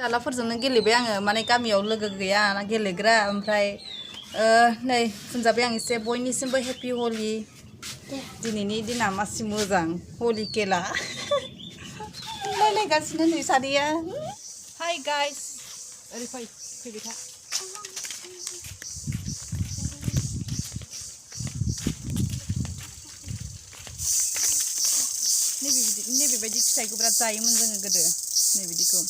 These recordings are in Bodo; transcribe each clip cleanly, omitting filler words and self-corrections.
फिसालाफोरजोंनो गेलेबाय आङो माने गामियाव लोगो गैया ना गेलेग्रा ओमफ्राय नै फुनजाबाय आं एसे बयनिसिमबो हेपि हलि दिनैनि दिना मासि मोजां हलि खेला रायलायगासिनो नै सानैया हाय गाइस ओरै फैबाय था नैबेबायदि फिथाइखौ बिराद जायोमोन जोङो गोदो नैबिदिखौ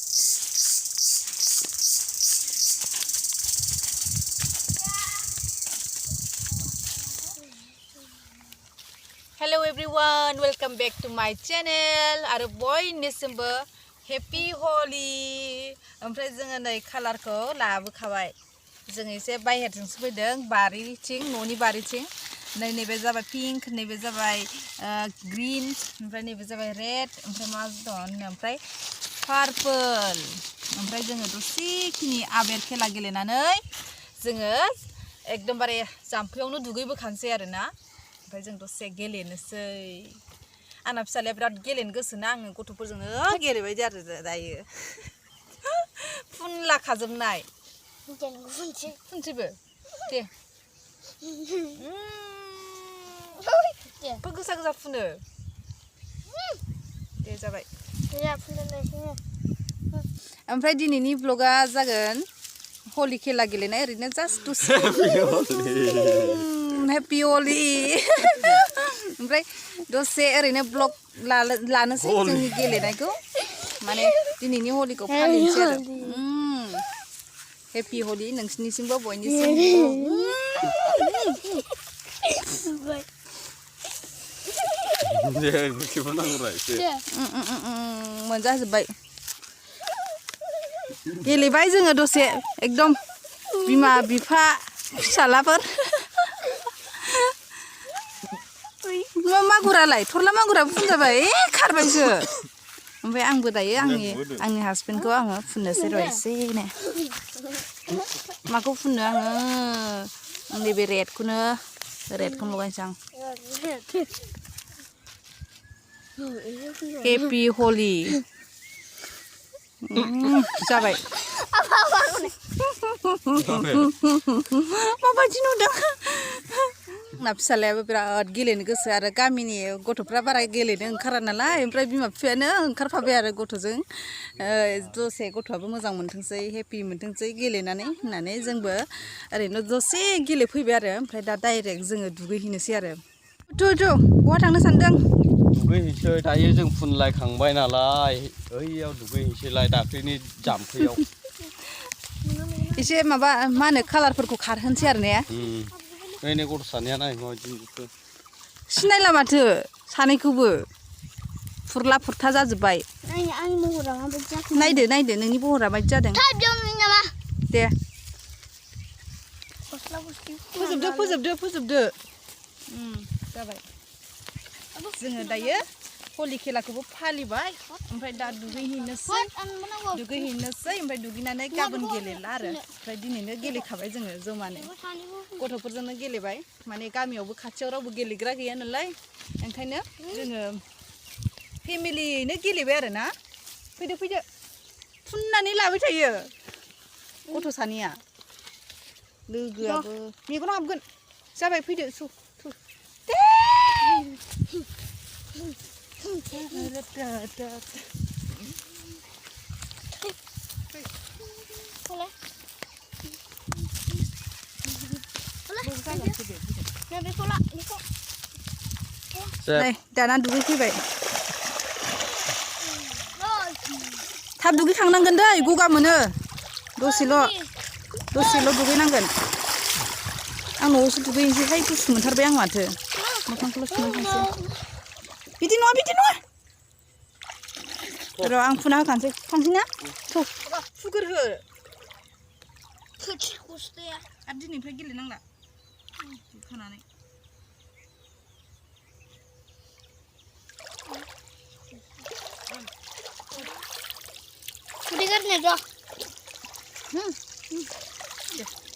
hello everyone welcome back to my channel आरो बयनिसिमबो हेपी हली ओमफ्राय जोङो नै कालारखौ लाबोखाबाय जों एसे बाहेरजोंसो फैदों बारिथिं न'नि बारिथिं नैबे जाबाय पिंक नैबे जाबाय ग्रीन ओमफ्राय नैबे जाबाय रेड ओमफ्राय मा दं ओमफ्राय पार्पल ओमफ्राय जोङो दसेखिनि आबेर खेला गेलेनानै जोङो एकदमबारे जाम्फैयावनो दुगैबोखानोसै आरोना ओमफ्राय जों दसे गेलेनोसै आंना फिसालाया बिराद गेलेनो गोसोना आङो गथ'फोरजोंनो गेलेबाय आरो दायो फुनला खाजोबनाय फुनसैबो दे गोसा गोसा फुनो दे जाबाय ओमफ्राय दिनैनि ब्लगा जागोन हलि खेला गेलेनाय ओरैनो जास्ट दसे हेपि हलि ओमफ्राय दसे ओरैनो ब्लग लानोसै जोंनि गेलेनायखौ माने दिनैनि हलिखौ फालिनोसै आरो हेपि हलि नोंसिनिसिमबो बयनिसिमबो मोनजाजोब्बाय गेलेबाय जोङो दसे एकदम बिमा बिफा फिसालाफोर मागुरालाय थरला मागुराबो फुनजाबाय खारबायसो ओमफ्राय आंबो दायो आंनि हासबेन्डखौ आङो फुननोसै र' एसेनो माखौ फुननो आङो नैबे रेडखौनो लगायनोसै आं हेपि हलि जाबाय माबायदि नुदों आंना फिसालायाबो बिराद गेलेनो गोसो आरो गामिनि गथ'फ्रा बारा गेलेनो ओंखारा नालाय ओमफ्राय बिमा बिफायानो ओंखारफाबाय आरो गथ'जों दसे गथ'आबो मोजां मोनथोंसै हेपि मोनथोंसै गेलेनानै होननानै जोंबो ओरैनो दसे गेलेफैबाय आरो ओमफ्राय दा डाइरेक्ट जोङो दुगैहैनोसै आरो बहा थांनो सानदों दुगैहैसै दायो जों फुनलायखांबाय नालाय ओइयाव दुगैहैसैलाय दाख्लैनि जाम्फैयाव एसे माबा मा होनो कालारफोरखौ खारहोनोसै आरो ने नै गथ' सानैया नाय माबायदि नुखो सिनायला माथो सानैखौबो फुरला फुरथा जाजोब्बाय आंनि महरा माबायदि जाखो नायदो नोंनि महरा माबायदि जादों दे फोजोबदो जाबाय जोङो दायो हलि खेलाखौबो फालिबाय ओमफ्राय दा दुगैहैनोसै ओमफ्राय दुगैनानै गाबोन गेलेला आरो ओमफ्राय दिनैनो गेलेखाबाय जोङो जमानो गथ'फोरजोंनो गेलेबाय माने गामियावबो खाथियाव रावबो गेलेग्रा गैया नालाय ओंखायनो जोङो फेमिलियैनो गेलेबाय आरो ना फैदो फुननानै लाबाय थायो गथ' सानैया लोगोआबो मेगनाव हाबगोन जाबाय फैदो दाना दुगैफैबाय थाब दुगैखांनांगोन दै गगा मोनो दसेल' दुगैनांगोन आं न'आवसो दुगैनोसैहाय गुसु मोनथारबाय आं माथो मोखांखौल' सुना थांसै बिदि नङा र' आं फुना होखानोसै थांसै ना फुगोरहो आरो दिनैनिफ्राय गेलेनांला दुखानानै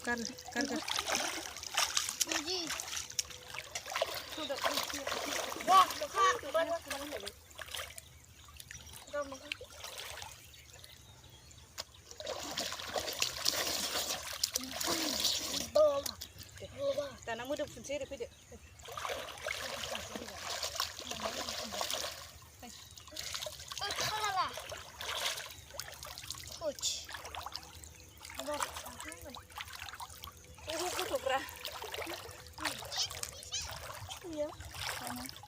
गार मोदोम फुनसै ओरै फैदो